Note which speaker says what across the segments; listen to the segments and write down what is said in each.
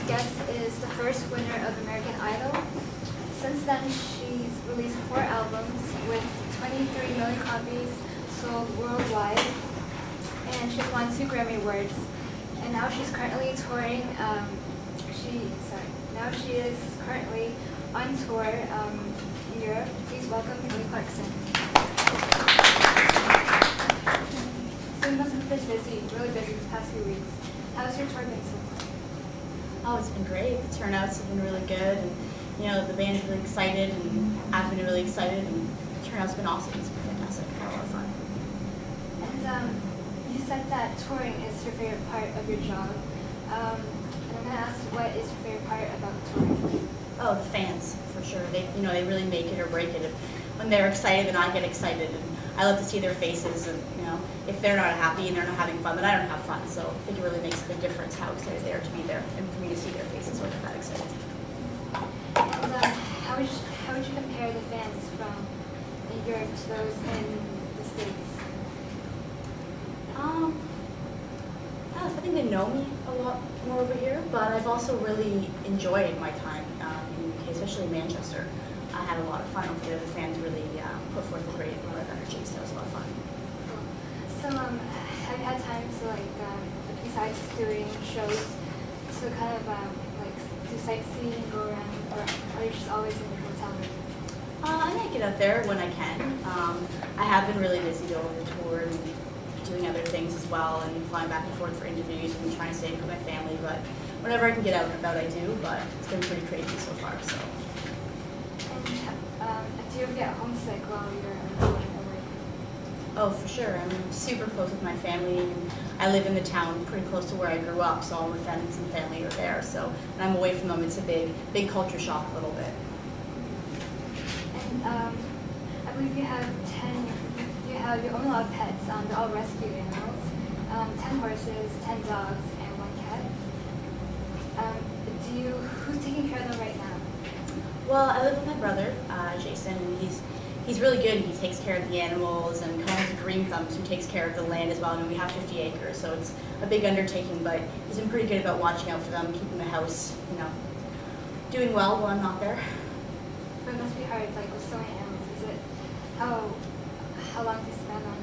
Speaker 1: guest is the first winner of American Idol. Since then, she's released 4 albums with 23 million copies sold worldwide, and she's won 2 Grammy Awards. And now she's currently touring. Now she is currently on tour in Europe. Please welcome Kelly Clarkson. So you must have been busy, really busy these past few weeks. How's your tour been so far?
Speaker 2: Oh, it's been great. The turnouts have been really good, and the band's really excited, and I've been really excited, and the turnout's been awesome. It's been fantastic. Had a lot of fun.
Speaker 1: And you said that touring is your favorite part of your job. And I'm going to ask, what is your favorite part about touring?
Speaker 2: Oh, the fans, for sure. They really make it or break it. When they're excited, then I get excited, and I love to see their faces. And if they're not happy and they're not having fun, then I don't have fun. So I think it really makes a big difference how excited they are to be there, and for me to see their faces when they're that excited.
Speaker 1: And how would you compare the fans from Europe to those in the States?
Speaker 2: I think they know me a lot more over here, but I've also really enjoyed my time in the UK, especially in Manchester. I had a lot of fun over there. The fans really put forth a lot of energy, so it was a lot of fun.
Speaker 1: So have you had time to, besides doing shows, to kind of do sightseeing, go around, or are you just always in your hotel room?
Speaker 2: I might get out there when I can. I have been really busy though on the tour and doing other things as well, and flying back and forth for interviews and trying to stay with my family. But whenever I can get out and about, I do. But it's been pretty crazy so far. So.
Speaker 1: And do you ever get homesick while you're away?
Speaker 2: Oh, for sure. I'm super close with my family, and I live in the town pretty close to where I grew up, so all my friends and family are there. So when I'm away from them, it's a big culture shock a little bit.
Speaker 1: And I believe you own a lot of pets. They're all rescue animals. 10 horses, 10 dogs, and 1 cat. Who's taking care of them right now?
Speaker 2: Well, I live with my brother, Jason, and he's really good. He takes care of the animals and kind of has a green thumb, so he takes care of the land as well. I mean, we have 50 acres, so it's a big undertaking, but he's been pretty good about watching out for them, keeping the house, doing well while I'm not there.
Speaker 1: But it must be hard, with so many animals. Is it, how long do you spend on,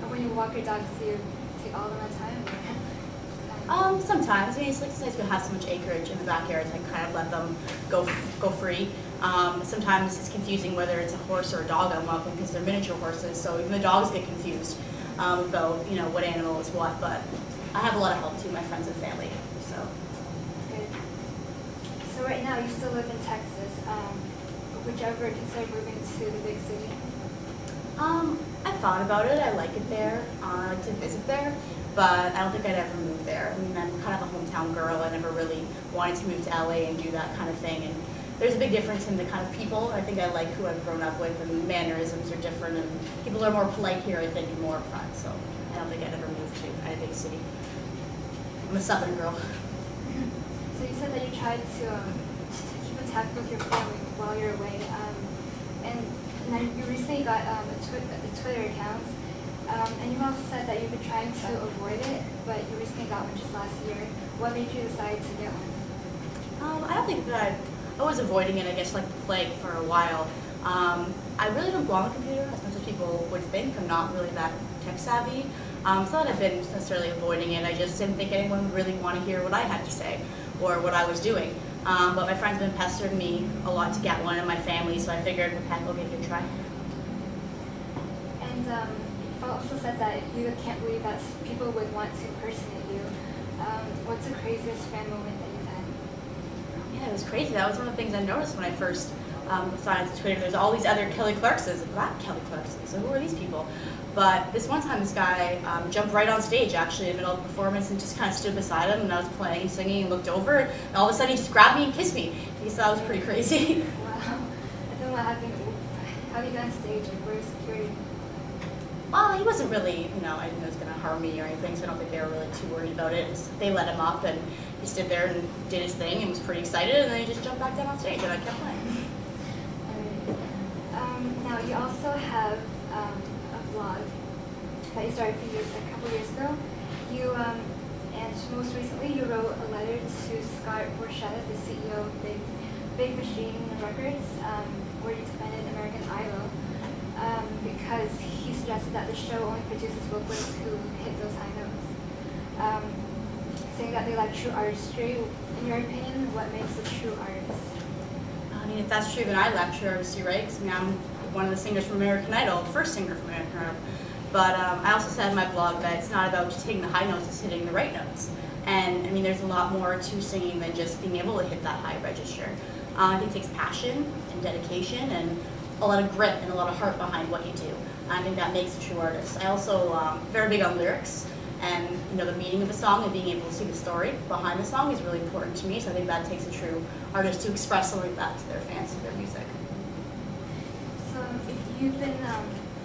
Speaker 1: when you walk your dogs, do you take all of them at a time?
Speaker 2: Sometimes. I mean, it's nice to have so much acreage in the backyard, so I kind of let them go free. Sometimes it's confusing whether it's a horse or a dog I'm walking because they're miniature horses, so even the dogs get confused about what animal is what. But I have a lot of help too, my friends and family. So.
Speaker 1: Good. So right now you still live in Texas. Would you ever consider moving to the big city?
Speaker 2: I thought about it. I like it there. I like to visit there, but I don't think I'd ever move there. I mean, I'm kind of a hometown girl. I never really wanted to move to LA and do that kind of thing. And there's a big difference in the kind of people. I think I like who I've grown up with, and mannerisms are different, and people are more polite here, I think, and more upfront. So I don't think I'd ever move to a big city. I'm a southern girl.
Speaker 1: So you said that you tried to keep in touch with your family while you're away, and then you recently got a Twitter account, and you also said that you've been trying to avoid it, but you recently got one just last year. What made you decide to get one?
Speaker 2: I don't think that I was avoiding it, I guess, like the plague for a while. I really don't go on the computer as much as people would think. I'm not really that tech savvy. It's not that I've been necessarily avoiding it. I just didn't think anyone would really want to hear what I had to say or what I was doing. But my friends have been pestering me a lot to get one in my family, so I figured, heck, I'll give it a try.
Speaker 1: And you also said that you can't believe that people would want to impersonate you. What's the craziest fan moment that you've had?
Speaker 2: Yeah, it was crazy. That was one of the things I noticed when I first signed to Twitter. There's all these other Kelly Clarksons. Not Kelly Clarksons, so who are these people? But this one time, this guy jumped right on stage, actually, in the middle of the performance, and just kind of stood beside him, and I was playing and singing, and looked over, and all of a sudden he just grabbed me and kissed me. He thought that was pretty crazy.
Speaker 1: Wow. I don't know what happened. How did you get on stage? Where's security?
Speaker 2: Well, he wasn't really, I didn't know he was going to harm me or anything, so I don't think they were really too worried about it. They let him up, and he stood there and did his thing and was pretty excited, and then he just jumped back down on stage, and I kept playing.
Speaker 1: Now, you also have a blog that you started a couple years ago. And most recently, you wrote a letter to Scott Estrada, the CEO of Big Machine Records, where you defended American Idol, because he suggested that the show only produces vocalists who hit those high notes. Saying that they lack true artistry. In your opinion, what makes a true artist?
Speaker 2: I mean, if that's true, then I lack true artistry, right? Because I mean, I'm one of the singers from American Idol, the first singer from American Idol. But I also said in my blog that it's not about just hitting the high notes, it's hitting the right notes. And I mean, there's a lot more to singing than just being able to hit that high register. I think it takes passion and dedication and a lot of grit and a lot of heart behind what you do. I think that makes a true artist. I also very big on lyrics, and the meaning of a song and being able to see the story behind the song is really important to me. So I think that takes a true artist to express something like that to their fans through their music.
Speaker 1: So if you've been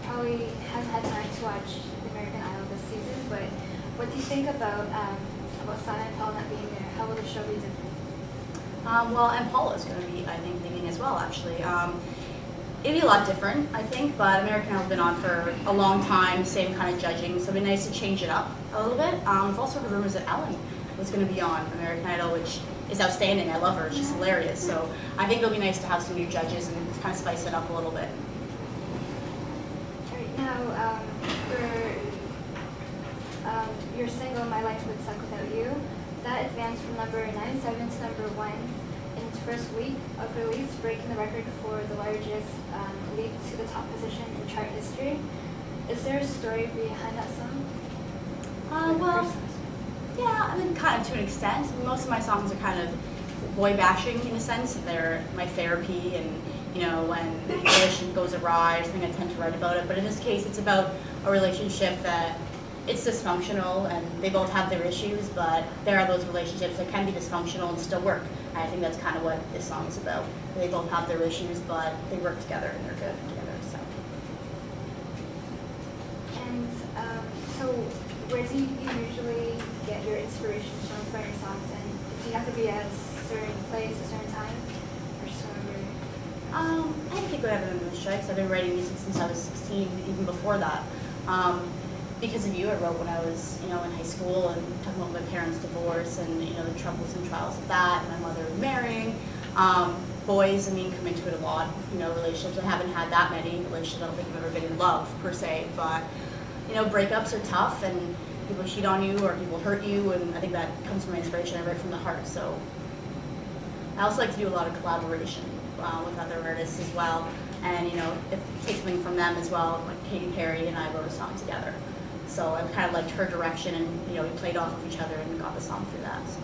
Speaker 1: probably haven't had time to watch American Idol this season, but what do you think about Sana and Paul not being there? How will the show be different?
Speaker 2: Well, and Paula is going to be, I think, leading as well, actually. It'd be a lot different, I think, but American Idol's been on for a long time, same kind of judging, so it'd be nice to change it up a little bit. I've also heard rumors that Ellen was going to be on American Idol, which is outstanding. I love her. She's hilarious. So I think it'll be nice to have some new judges and kind of spice it up a little bit.
Speaker 1: Right now, for your single, My Life Would Suck Without You, that advanced from number 97 to number 1 in its first week of release, breaking the record for the largest leap to the top position in chart history. Is there a story behind that song?
Speaker 2: Well, yeah, I mean, kind of to an extent. Most of my songs are kind of boy bashing in a sense. They're my therapy, and when the relationship goes awry, I think I tend to write about it. But in this case, it's about a relationship that it's dysfunctional, and they both have their issues, but there are those relationships that can be dysfunctional and still work. And I think that's kind of what this song is about. They both have their issues, but they work together and they're good together. So.
Speaker 1: And so, where do you usually get your inspiration from for your songs? And do you have to be at a certain place, a certain time, or just whenever?
Speaker 2: I think I have a mood strikes. I've been writing music since I was 16, even before that. Because of you, I wrote when I was, in high school, and talking about my parents' divorce and, the troubles and trials of that, and my mother marrying. Boys, come into it a lot, relationships. I haven't had that many relationships. I don't think I've ever been in love, per se, but, breakups are tough, and people cheat on you, or people hurt you, and I think that comes from my inspiration. I write from the heart, so. I also like to do a lot of collaboration with other artists as well, and, if it takes something from them as well, like Katy Perry and I wrote a song together. So I kind of liked her direction, and we played off of each other and got the song through that. So.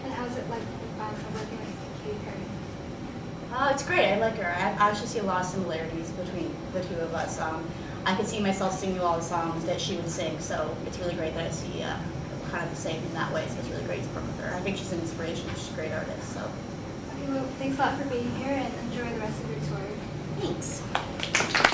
Speaker 1: And how's it like working with Katy Perry?
Speaker 2: It's great. I like her. I actually see a lot of similarities between the two of us. I could see myself singing all the songs that she would sing, so it's really great that I see kind of the same in that way. So it's really great to work with her. I think she's an inspiration. She's a great artist. So.
Speaker 1: Okay, well, thanks a lot for being here, and enjoy the rest of your tour.
Speaker 2: Thanks.